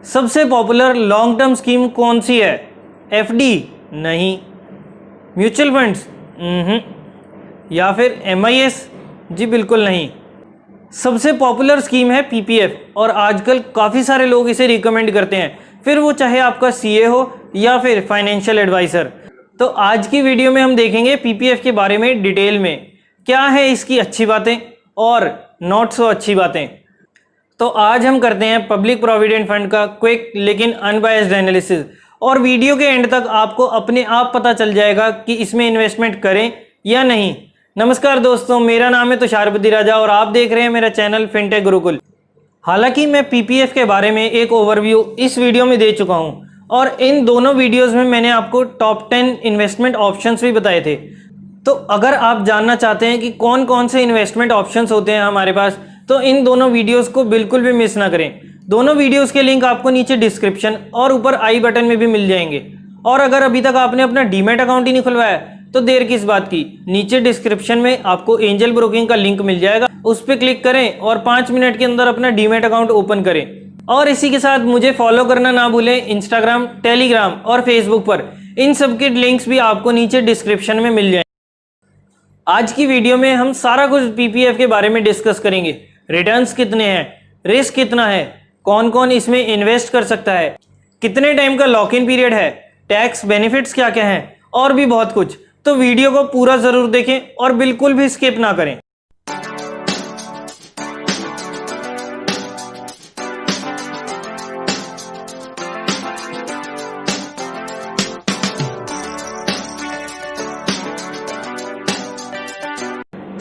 सबसे popular long term scheme कौन सी है? एफडी? नहीं। Mutual funds? या फिर एमआईएस? जी बिल्कुल नहीं। सबसे पॉपुलर स्कीम है पीपीएफ और आजकल काफ़ी सारे लोग इसे रिकमेंड करते हैं, फिर वो चाहे आपका सीए हो या फिर फाइनेंशियल एडवाइज़र। तो आज की वीडियो में हम देखेंगे पीपीएफ के बारे में डिटेल में, क्या है इसकी अच्छी बातें और नॉट सो अच्छी बातें। तो आज हम करते हैं पब्लिक प्रोविडेंट फंड का क्विक लेकिन अनबायस्ड एनालिसिस, और वीडियो के एंड तक आपको अपने आप पता चल जाएगा कि इसमें इन्वेस्टमेंट करें या नहीं। नमस्कार दोस्तों, मेरा नाम है तुषारपति राजा और आप देख रहे हैं मेरा चैनल फिनटेक गुरुकुल। हालांकि मैं पीपीएफ के बारे में एक ओवरव्यू इस वीडियो में दे चुका हूं और इन दोनों वीडियोस में मैंने आपको टॉप 10 इन्वेस्टमेंट ऑप्शंस भी बताए थे। तो अगर आप जानना चाहते हैं कि कौन कौन से इन्वेस्टमेंट ऑप्शंस होते हैं हमारे पास, तो इन दोनों वीडियोस को बिल्कुल भी मिस ना करें। दोनों वीडियोस के लिंक आपको नीचे डिस्क्रिप्शन और ऊपर आई बटन में भी मिल जाएंगे। और अगर अभी तक आपने अपना डीमैट अकाउंट ही नहीं खुलवाया तो देर किस बात की, नीचे डिस्क्रिप्शन में आपको एंजल ब्रोकिंग का लिंक मिल जाएगा, उस पर क्लिक करें और 5 मिनट के अंदर अपना डीमैट अकाउंट ओपन करें। और इसी के साथ मुझे फॉलो करना ना भूलें इंस्टाग्राम, टेलीग्राम और फेसबुक पर। इन सब के लिंक्स भी आपको नीचे डिस्क्रिप्शन में मिल जाएंगे। आज की वीडियो में हम सारा कुछ पीपीएफ के बारे में डिस्कस करेंगे। रिटर्न्स कितने हैं, रिस्क कितना है, कौन कौन इसमें इन्वेस्ट कर सकता है, कितने टाइम का लॉक इन पीरियड है, टैक्स बेनिफिट्स क्या क्या हैं और भी बहुत कुछ। तो वीडियो को पूरा जरूर देखें और बिल्कुल भी स्किप ना करें।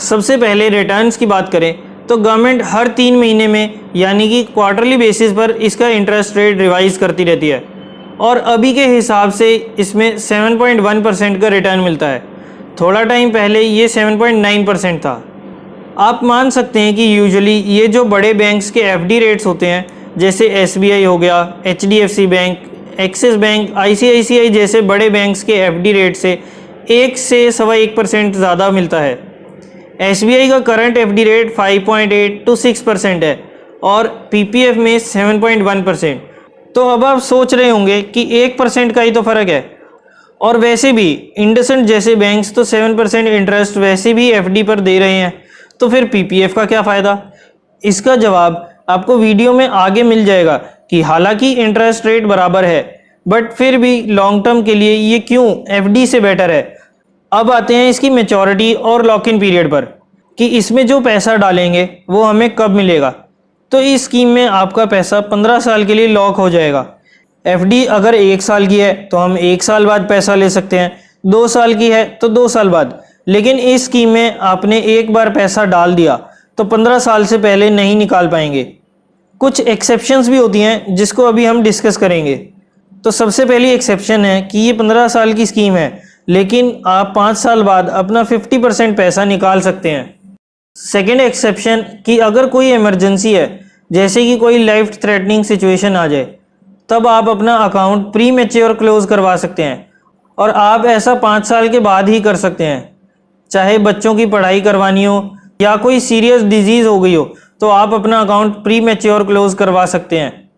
सबसे पहले रिटर्न्स की बात करें तो गवर्नमेंट हर 3 महीने में यानी कि क्वार्टरली बेसिस पर इसका इंटरेस्ट रेट रिवाइज करती रहती है और अभी के हिसाब से इसमें 7.1% का रिटर्न मिलता है। थोड़ा टाइम पहले ये 7.9% था। आप मान सकते हैं कि यूजुअली ये जो बड़े बैंक्स के एफडी रेट्स होते हैं, जैसे एसबीआई हो गया, HDFC bank, axis bank, ICICI जैसे बड़े बैंक्स के एफडी रेट से 1 से 1.25% ज़्यादा मिलता है। एसबीआई का करंट एफडी रेट 5.8 to 6% है और पीपीएफ में 7.1%। तो अब आप सोच रहे होंगे कि 1% का ही तो फ़र्क है, और वैसे भी इंडसइंड जैसे बैंक्स तो 7% इंटरेस्ट वैसे भी एफडी पर दे रहे हैं, तो फिर पीपीएफ का क्या फ़ायदा। इसका जवाब आपको वीडियो में आगे मिल जाएगा कि हालांकि इंटरेस्ट रेट बराबर है बट फिर भी लॉन्ग टर्म के लिए ये क्यों एफडी से बेटर है। अब आते हैं इसकी मैच्योरिटी और लॉक इन पीरियड पर, कि इसमें जो पैसा डालेंगे वो हमें कब मिलेगा। तो इस स्कीम में आपका पैसा 15 साल के लिए लॉक हो जाएगा। एफडी अगर 1 साल की है तो हम 1 साल बाद पैसा ले सकते हैं, 2 साल की है तो 2 साल बाद। लेकिन इस स्कीम में आपने एक बार पैसा डाल दिया तो 15 साल से पहले नहीं निकाल पाएंगे। कुछ एक्सेप्शंस भी होती हैं जिसको अभी हम डिस्कस करेंगे। तो सबसे पहली एक्सेप्शन है कि ये 15 साल की स्कीम है लेकिन आप 5 साल बाद अपना 50% पैसा निकाल सकते हैं। सेकेंड एक्सेप्शन कि अगर कोई इमरजेंसी है, जैसे कि कोई लाइफ थ्रेटनिंग सिचुएशन आ जाए, तब आप अपना अकाउंट प्री मैच्योर क्लोज करवा सकते हैं और आप ऐसा 5 साल के बाद ही कर सकते हैं। चाहे बच्चों की पढ़ाई करवानी हो या कोई सीरियस डिजीज़ हो गई हो तो आप अपना अकाउंट प्री मैच्योर क्लोज करवा सकते हैं।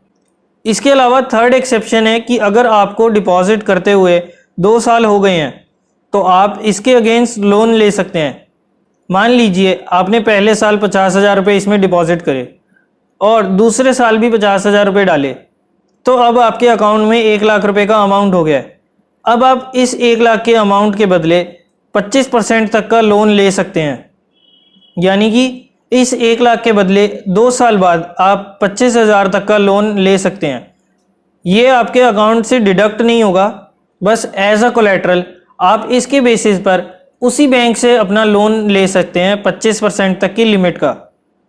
इसके अलावा थर्ड एक्सेप्शन है कि अगर आपको डिपॉजिट करते हुए 2 साल हो गए हैं तो आप इसके अगेंस्ट लोन ले सकते हैं। मान लीजिए आपने पहले साल 50,000 रुपये इसमें डिपॉजिट करे और दूसरे साल भी 50,000 रुपये डाले, तो अब आपके अकाउंट में 1 लाख रुपए का अमाउंट हो गया है। अब आप इस 1 लाख के अमाउंट के बदले 25% तक का लोन ले सकते हैं, यानी कि इस 1 लाख के बदले 2 साल बाद आप 25,000 तक का लोन ले सकते हैं। ये आपके अकाउंट से डिडक्ट नहीं होगा, बस एज अ कोलेटरल आप इसके बेसिस पर उसी बैंक से अपना लोन ले सकते हैं 25% तक की लिमिट का।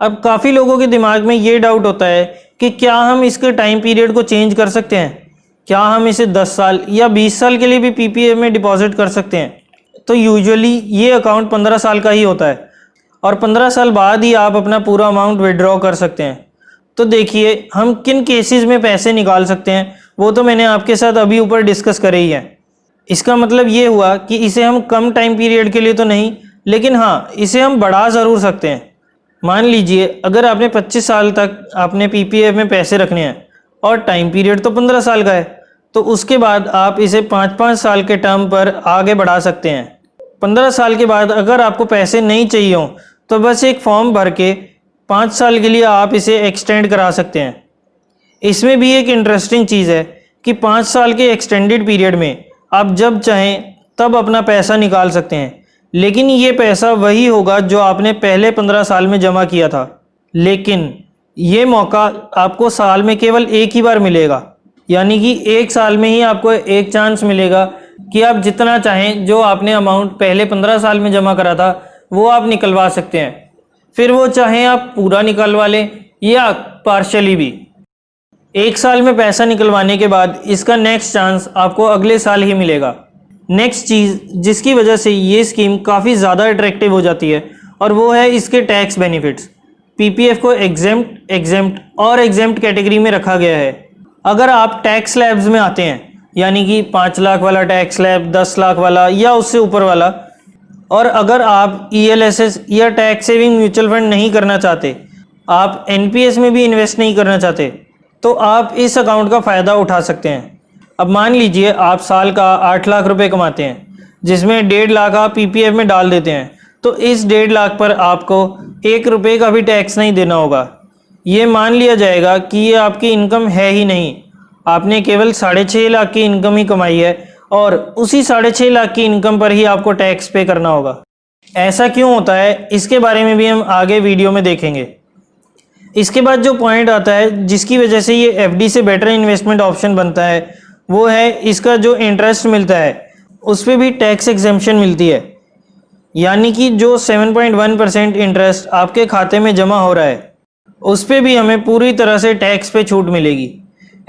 अब काफ़ी लोगों के दिमाग में ये डाउट होता है कि क्या हम इसके टाइम पीरियड को चेंज कर सकते हैं, क्या हम इसे 10 साल या 20 साल के लिए भी पीपीएफ में डिपॉजिट कर सकते हैं। तो यूजुअली ये अकाउंट 15 साल का ही होता है और 15 साल बाद ही आप अपना पूरा अमाउंट विड्रॉ कर सकते हैं। तो देखिए हम किन केसेस में पैसे निकाल सकते हैं वो तो मैंने आपके साथ अभी ऊपर डिस्कस करे ही है। इसका मतलब ये हुआ कि इसे हम कम टाइम पीरियड के लिए तो नहीं, लेकिन हाँ इसे हम बढ़ा ज़रूर सकते हैं। मान लीजिए अगर आपने 25 साल तक आपने पीपीएफ में पैसे रखने हैं और टाइम पीरियड तो 15 साल का है, तो उसके बाद आप इसे 5-5 साल के टर्म पर आगे बढ़ा सकते हैं। 15 साल के बाद अगर आपको पैसे नहीं चाहिए हों तो बस एक फॉर्म भर के 5 साल के लिए आप इसे एक्सटेंड करा सकते हैं। इसमें भी एक इंटरेस्टिंग चीज़ है कि 5 साल के एक्सटेंडेड पीरियड में आप जब चाहें तब अपना पैसा निकाल सकते हैं, लेकिन ये पैसा वही होगा जो आपने पहले 15 साल में जमा किया था। लेकिन ये मौका आपको साल में केवल एक ही बार मिलेगा, यानी कि एक साल में ही आपको एक चांस मिलेगा कि आप जितना चाहें जो आपने अमाउंट पहले 15 साल में जमा करा था वो आप निकलवा सकते हैं। फिर वो चाहें आप पूरा निकलवा लें या पार्शली भी। एक साल में पैसा निकलवाने के बाद इसका नेक्स्ट चांस आपको अगले साल ही मिलेगा। नेक्स्ट चीज़ जिसकी वजह से ये स्कीम काफ़ी ज़्यादा अट्रैक्टिव हो जाती है और वो है इसके टैक्स बेनिफिट्स। पीपीएफ को एग्जेम्प्ट और एग्जेम्प्ट कैटेगरी में रखा गया है। अगर आप टैक्स स्लैब्स में आते हैं, यानी कि 5 लाख वाला टैक्स स्लैब, 10 लाख वाला या उससे ऊपर वाला, और अगर आप ELSS या टैक्स सेविंग म्यूचुअल फंड नहीं करना चाहते, आप NPS में भी इन्वेस्ट नहीं करना चाहते, तो आप इस अकाउंट का फ़ायदा उठा सकते हैं। अब मान लीजिए आप साल का 8 लाख रुपए कमाते हैं, जिसमें 1.5 लाख आप PPF में डाल देते हैं, तो इस 1.5 लाख पर आपको 1 रुपये का भी टैक्स नहीं देना होगा। ये मान लिया जाएगा कि ये आपकी इनकम है ही नहीं, आपने केवल 6.5 लाख की इनकम ही कमाई है और उसी 6.5 लाख की इनकम पर ही आपको टैक्स पे करना होगा। ऐसा क्यों होता है, इसके बारे में भी हम आगे वीडियो में देखेंगे। इसके बाद जो पॉइंट आता है जिसकी वजह से ये FD से बेटर इन्वेस्टमेंट ऑप्शन बनता है, वो है इसका जो इंटरेस्ट मिलता है उस पर भी टैक्स एग्जेम्पशन मिलती है। यानी कि जो 7.1% इंटरेस्ट आपके खाते में जमा हो रहा है उस पर भी हमें पूरी तरह से टैक्स पे छूट मिलेगी।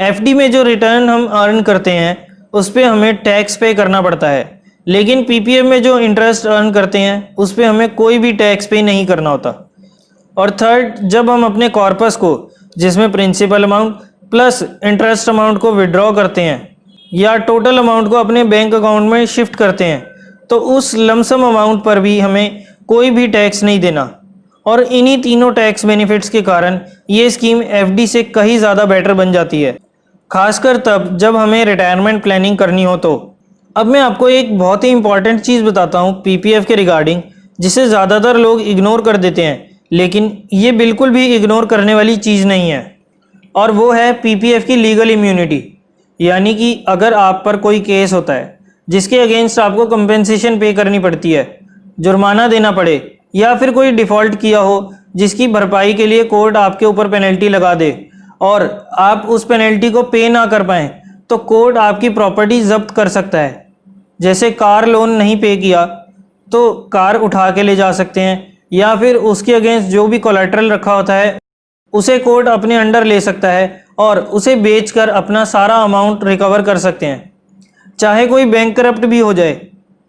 FD में जो रिटर्न हम अर्न करते हैं उस पर हमें टैक्स पे करना पड़ता है, लेकिन PPF में जो इंटरेस्ट अर्न करते हैं उस पर हमें कोई भी टैक्स पे नहीं करना होता। और थर्ड, जब हम अपने कॉर्पस को, जिसमें principal amount plus interest amount को विड्रॉ करते हैं या टोटल अमाउंट को अपने बैंक अकाउंट में शिफ्ट करते हैं, तो उस लमसम अमाउंट पर भी हमें कोई भी टैक्स नहीं देना। और इन्हीं तीनों टैक्स बेनिफिट्स के कारण ये स्कीम FD से कहीं ज़्यादा बेटर बन जाती है, खासकर तब जब हमें रिटायरमेंट प्लानिंग करनी हो तो। अब मैं आपको एक बहुत ही इंपॉर्टेंट चीज़ बताता हूँ PPF के रिगार्डिंग, जिसे ज़्यादातर लोग इग्नोर कर देते हैं, लेकिन ये बिल्कुल भी इग्नोर करने वाली चीज़ नहीं है, और वो है PPF की लीगल इम्यूनिटी। यानी कि अगर आप पर कोई केस होता है जिसके अगेंस्ट आपको कंपेंसेशन पे करनी पड़ती है, जुर्माना देना पड़े, या फिर कोई डिफ़ॉल्ट किया हो जिसकी भरपाई के लिए कोर्ट आपके ऊपर पेनल्टी लगा दे और आप उस पेनल्टी को पे ना कर पाएँ, तो कोर्ट आपकी प्रॉपर्टी जब्त कर सकता है। जैसे कार लोन नहीं पे किया तो कार उठा के ले जा सकते हैं, या फिर उसके अगेंस्ट जो भी कोलैटरल रखा होता है उसे कोर्ट अपने अंडर ले सकता है और उसे बेचकर अपना सारा अमाउंट रिकवर कर सकते हैं। चाहे कोई बैंक करप्ट भी हो जाए,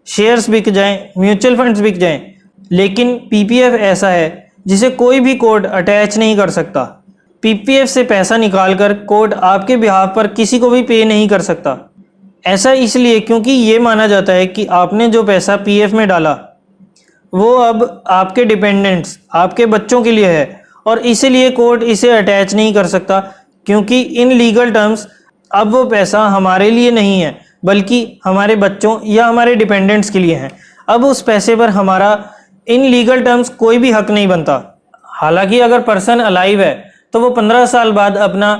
शेयर्स बिक जाएं, म्यूचुअल फंड्स बिक जाएं, लेकिन PPF ऐसा है जिसे कोई भी कोर्ट अटैच नहीं कर सकता। PPF से पैसा निकालकर कोर्ट आपके बिहाफ पर किसी को भी पे नहीं कर सकता। ऐसा इसलिए क्योंकि ये माना जाता है कि आपने जो पैसा PF में डाला वो अब आपके डिपेंडेंट्स, आपके बच्चों के लिए है, और इसीलिए कोर्ट इसे अटैच नहीं कर सकता, क्योंकि इन लीगल टर्म्स अब वो पैसा हमारे लिए नहीं है बल्कि हमारे बच्चों या हमारे डिपेंडेंट्स के लिए है। अब उस पैसे पर हमारा इन लीगल टर्म्स कोई भी हक नहीं बनता। हालांकि अगर पर्सन अलाइव है तो वो 15 साल बाद अपना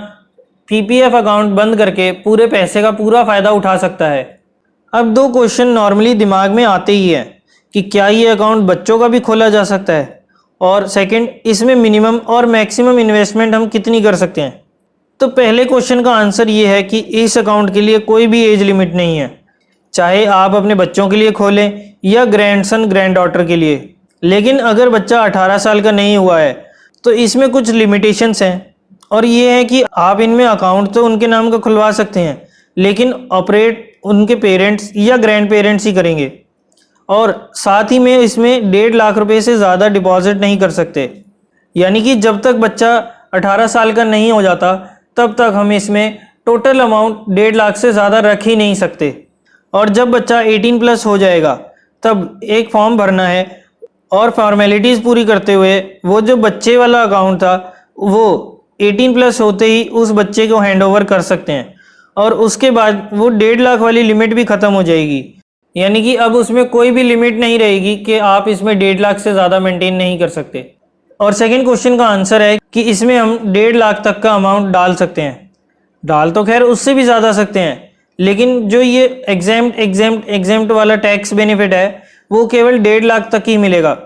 PPF अकाउंट बंद करके पूरे पैसे का पूरा फ़ायदा उठा सकता है। अब 2 क्वेश्चन नॉर्मली दिमाग में आते ही हैं कि क्या ये अकाउंट बच्चों का भी खोला जा सकता है, और सेकंड, इसमें मिनिमम और मैक्सिमम इन्वेस्टमेंट हम कितनी कर सकते हैं। तो पहले क्वेश्चन का आंसर ये है कि इस अकाउंट के लिए कोई भी एज लिमिट नहीं है, चाहे आप अपने बच्चों के लिए खोलें या ग्रैंडसन ग्रैंड डॉटर के लिए। लेकिन अगर बच्चा 18 साल का नहीं हुआ है तो इसमें कुछ लिमिटेशंस हैं, और ये है कि आप इनमें अकाउंट तो उनके नाम का खुलवा सकते हैं, लेकिन ऑपरेट उनके पेरेंट्स या ग्रैंड पेरेंट्स ही करेंगे, और साथ ही में इसमें 1.5 लाख रुपए से ज़्यादा डिपॉजिट नहीं कर सकते। यानी कि जब तक बच्चा 18 साल का नहीं हो जाता तब तक हम इसमें टोटल अमाउंट 1.5 लाख से ज़्यादा रख ही नहीं सकते। और जब बच्चा 18+ हो जाएगा तब एक फॉर्म भरना है, और फॉर्मेलिटीज़ पूरी करते हुए वो जो बच्चे वाला अकाउंट था वो 18 प्लस होते ही उस बच्चे को हैंड ओवर कर सकते हैं और उसके बाद वो 1.5 लाख वाली लिमिट भी ख़त्म हो जाएगी। यानी कि अब उसमें कोई भी लिमिट नहीं रहेगी कि आप इसमें 1.5 लाख से ज़्यादा मेंटेन नहीं कर सकते। और सेकंड क्वेश्चन का आंसर है कि इसमें हम 1.5 लाख तक का अमाउंट डाल सकते हैं। डाल तो खैर उससे भी ज़्यादा सकते हैं, लेकिन जो ये एग्जेम्प्ट वाला टैक्स बेनिफिट है वो केवल 1.5 लाख तक ही मिलेगा।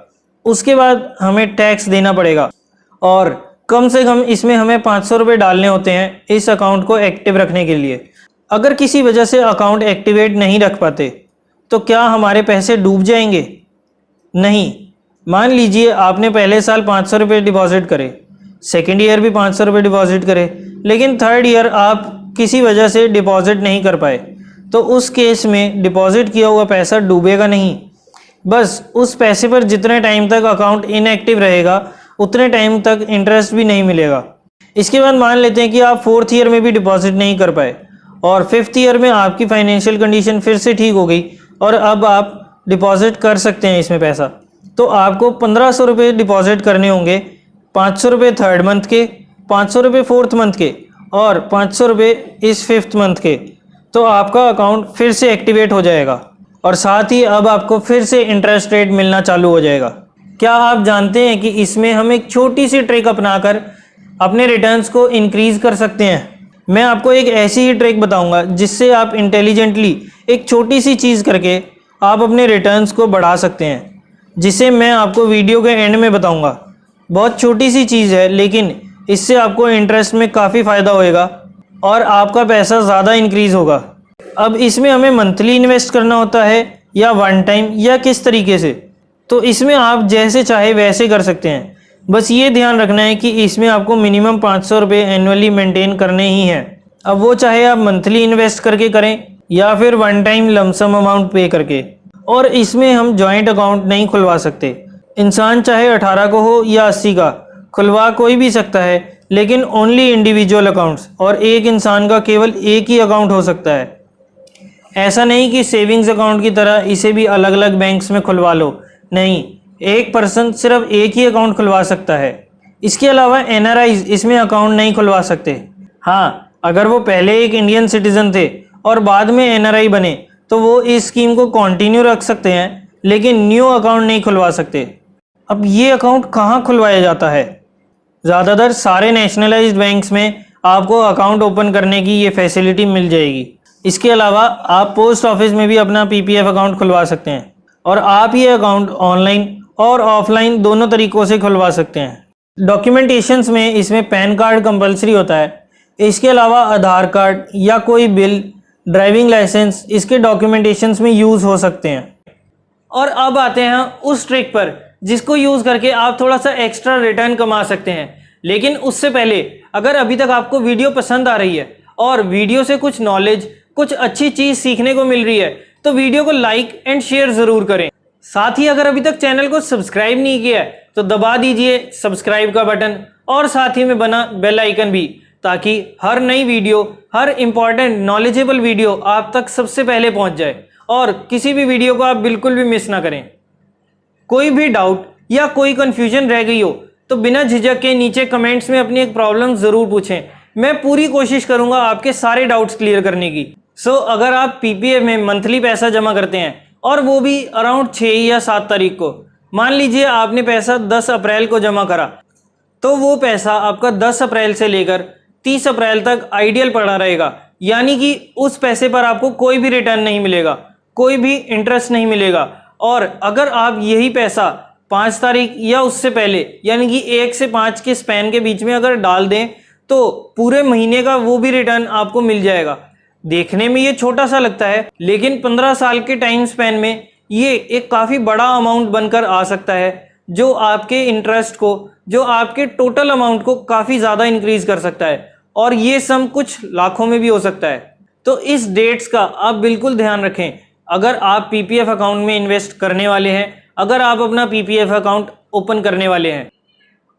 उसके बाद हमें टैक्स देना पड़ेगा और कम से कम इसमें हमें 500 रुपये डालने होते हैं इस अकाउंट को एक्टिव रखने के लिए। अगर किसी वजह से अकाउंट एक्टिवेट नहीं रख पाते तो क्या हमारे पैसे डूब जाएंगे? नहीं। मान लीजिए आपने पहले साल 500 रुपये डिपॉजिट करे, सेकेंड ईयर भी 500 रुपये डिपॉजिट करे, लेकिन थर्ड ईयर आप किसी वजह से डिपॉजिट नहीं कर पाए, तो उस केस में डिपॉजिट किया हुआ पैसा डूबेगा नहीं। बस उस पैसे पर जितने टाइम तक अकाउंट इनएक्टिव रहेगा उतने टाइम तक इंटरेस्ट भी नहीं मिलेगा। इसके बाद मान लेते हैं कि आप 4th ईयर में भी डिपॉजिट नहीं कर पाए और 5th ईयर में आपकी फाइनेंशियल कंडीशन फिर से ठीक हो गई और अब आप डिपॉजिट कर सकते हैं इसमें पैसा। तो आपको 1500 रुपये डिपॉजिट करने होंगे, 500 रुपये थर्ड मंथ के, 500 रुपये 4th मंथ के और 500 रुपये इस 5th मंथ के। तो आपका अकाउंट फिर से एक्टिवेट हो जाएगा और साथ ही अब आपको फिर से इंटरेस्ट रेट मिलना चालू हो जाएगा। क्या आप जानते हैं कि इसमें हम एक छोटी सी ट्रिक अपनाकर अपने रिटर्न्स को इंक्रीज़ कर सकते हैं? मैं आपको एक ऐसी ही ट्रिक बताऊंगा जिससे आप इंटेलिजेंटली एक छोटी सी चीज़ करके आप अपने रिटर्न्स को बढ़ा सकते हैं, जिसे मैं आपको वीडियो के एंड में बताऊंगा। बहुत छोटी सी चीज़ है, लेकिन इससे आपको इंटरेस्ट में काफ़ी फ़ायदा होएगा और आपका पैसा ज़्यादा इंक्रीज़ होगा। अब इसमें हमें मंथली इन्वेस्ट करना होता है या वन टाइम या किस तरीके से? तो इसमें आप जैसे चाहे वैसे कर सकते हैं। बस ये ध्यान रखना है कि इसमें आपको मिनिमम 500 रुपये एनुअली मेंटेन करने ही हैं। अब वो चाहे आप मंथली इन्वेस्ट करके करें या फिर वन टाइम लमसम अमाउंट पे करके। और इसमें हम जॉइंट अकाउंट नहीं खुलवा सकते। इंसान चाहे 18 को हो या 80 का, खुलवा कोई भी सकता है, लेकिन ओनली इंडिविजुअल अकाउंट्स, और एक इंसान का केवल एक ही अकाउंट हो सकता है। ऐसा नहीं कि सेविंग्स अकाउंट की तरह इसे भी अलग अलग बैंक्स में खुलवा लो, नहीं, एक पर्सन सिर्फ एक ही अकाउंट खुलवा सकता है। इसके अलावा एनआरआईज इसमें अकाउंट नहीं खुलवा सकते। हाँ, अगर वो पहले एक इंडियन सिटीजन थे और बाद में एनआरआई बने तो वो इस स्कीम को कंटिन्यू रख सकते हैं, लेकिन न्यू अकाउंट नहीं खुलवा सकते। अब ये अकाउंट कहाँ खुलवाया जाता है? ज़्यादातर सारे नेशनलाइज्ड बैंक्स में आपको अकाउंट ओपन करने की ये फैसिलिटी मिल जाएगी। इसके अलावा आप पोस्ट ऑफिस में भी अपना पीपीएफ अकाउंट खुलवा सकते हैं और आप ये अकाउंट ऑनलाइन और ऑफलाइन दोनों तरीक़ों से खुलवा सकते हैं। डॉक्यूमेंटेशंस में इसमें पैन कार्ड कंपलसरी होता है। इसके अलावा आधार कार्ड या कोई बिल, ड्राइविंग लाइसेंस इसके डॉक्यूमेंटेशंस में यूज़ हो सकते हैं। और अब आते हैं उस ट्रिक पर जिसको यूज़ करके आप थोड़ा सा एक्स्ट्रा रिटर्न कमा सकते हैं। लेकिन उससे पहले, अगर अभी तक आपको वीडियो पसंद आ रही है और वीडियो से कुछ नॉलेज, कुछ अच्छी चीज़ सीखने को मिल रही है, तो वीडियो को लाइक एंड शेयर ज़रूर करें। साथ ही अगर अभी तक चैनल को सब्सक्राइब नहीं किया है तो दबा दीजिए सब्सक्राइब का बटन और साथ ही में बना बेल आइकन भी, ताकि हर नई वीडियो, हर इंपॉर्टेंट नॉलेजेबल वीडियो आप तक सबसे पहले पहुंच जाए और किसी भी वीडियो को आप बिल्कुल भी मिस ना करें। कोई भी डाउट या कोई कंफ्यूजन रह गई हो तो बिना झिझक के नीचे कमेंट्स में अपनी एक प्रॉब्लम ज़रूर पूछें। मैं पूरी कोशिश करूंगा आपके सारे डाउट्स क्लियर करने की। अगर आप पीपीएफ में मंथली पैसा जमा करते हैं और वो भी अराउंड 6 या 7 तारीख को, मान लीजिए आपने पैसा 10 अप्रैल को जमा करा, तो वो पैसा आपका 10 अप्रैल से लेकर 30 अप्रैल तक आइडियल पड़ा रहेगा। यानी कि उस पैसे पर आपको कोई भी रिटर्न नहीं मिलेगा, कोई भी इंटरेस्ट नहीं मिलेगा। और अगर आप यही पैसा 5 तारीख या उससे पहले, यानी कि 1 से 5 के स्पैन के बीच में अगर डाल दें तो पूरे महीने का वो भी रिटर्न आपको मिल जाएगा। देखने में ये छोटा सा लगता है, लेकिन 15 साल के टाइम स्पैन में ये एक काफ़ी बड़ा अमाउंट बनकर आ सकता है, जो आपके इंटरेस्ट को, जो आपके टोटल अमाउंट को काफ़ी ज़्यादा इंक्रीज़ कर सकता है। और ये सम कुछ लाखों में भी हो सकता है। तो इस डेट्स का आप बिल्कुल ध्यान रखें अगर आप पीपीएफ अकाउंट में इन्वेस्ट करने वाले हैं, अगर आप अपना पीपीएफ अकाउंट ओपन करने वाले हैं।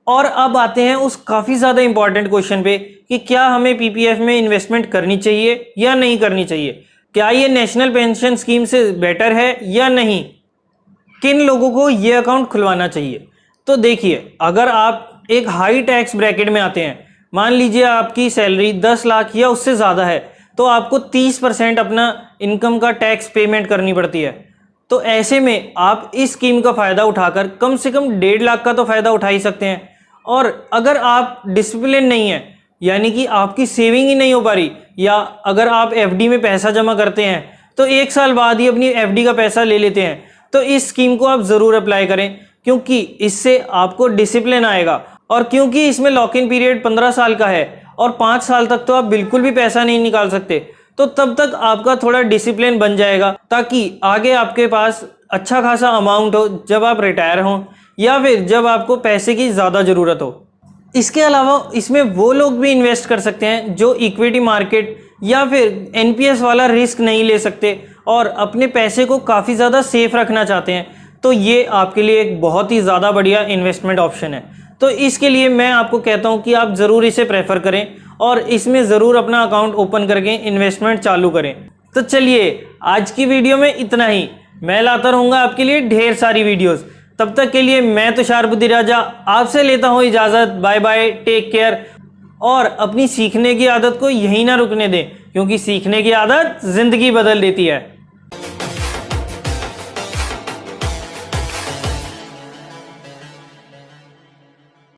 और अब आते हैं उस काफ़ी ज़्यादा इंपॉर्टेंट क्वेश्चन पे कि क्या हमें पीपीएफ में इन्वेस्टमेंट करनी चाहिए या नहीं करनी चाहिए। क्या ये नेशनल पेंशन स्कीम से बेटर है या नहीं, किन लोगों को ये अकाउंट खुलवाना चाहिए। तो देखिए, अगर आप एक हाई टैक्स ब्रैकेट में आते हैं, मान लीजिए आपकी सैलरी 10 लाख या उससे ज़्यादा है, तो आपको 30% अपना इनकम का टैक्स पेमेंट करनी पड़ती है। तो ऐसे में आप इस स्कीम का फ़ायदा उठाकर कम से कम 1.5 लाख का तो फ़ायदा उठा ही सकते हैं। और अगर आप डिसिप्लिन नहीं है, यानी कि आपकी सेविंग ही नहीं हो पा रही, या अगर आप एफडी में पैसा जमा करते हैं तो 1 साल बाद ही अपनी एफडी का पैसा ले लेते हैं, तो इस स्कीम को आप ज़रूर अप्लाई करें, क्योंकि इससे आपको डिसिप्लिन आएगा। और क्योंकि इसमें लॉक इन पीरियड 15 साल का है और 5 साल तक तो आप बिल्कुल भी पैसा नहीं निकाल सकते, तो तब तक आपका थोड़ा डिसिप्लिन बन जाएगा, ताकि आगे आपके पास अच्छा खासा अमाउंट हो जब आप रिटायर हों या फिर जब आपको पैसे की ज़्यादा ज़रूरत हो। इसके अलावा इसमें वो लोग भी इन्वेस्ट कर सकते हैं जो इक्विटी मार्केट या फिर एनपीएस वाला रिस्क नहीं ले सकते और अपने पैसे को काफ़ी ज़्यादा सेफ रखना चाहते हैं, तो ये आपके लिए एक बहुत ही ज़्यादा बढ़िया इन्वेस्टमेंट ऑप्शन है। तो इसके लिए मैं आपको कहता हूँ कि आप ज़रूर इसे प्रेफर करें और इसमें ज़रूर अपना अकाउंट ओपन करके इन्वेस्टमेंट चालू करें। तो चलिए, आज की वीडियो में इतना ही। मैं लाता रहूँगा आपके लिए ढेर सारी वीडियोस। तब तक के लिए मैं तुषार बुद्धिराजा आपसे लेता हूँ इजाज़त। Bye bye, take care. और अपनी सीखने की आदत को यहीं ना रुकने दें, क्योंकि सीखने की आदत ज़िंदगी बदल देती है।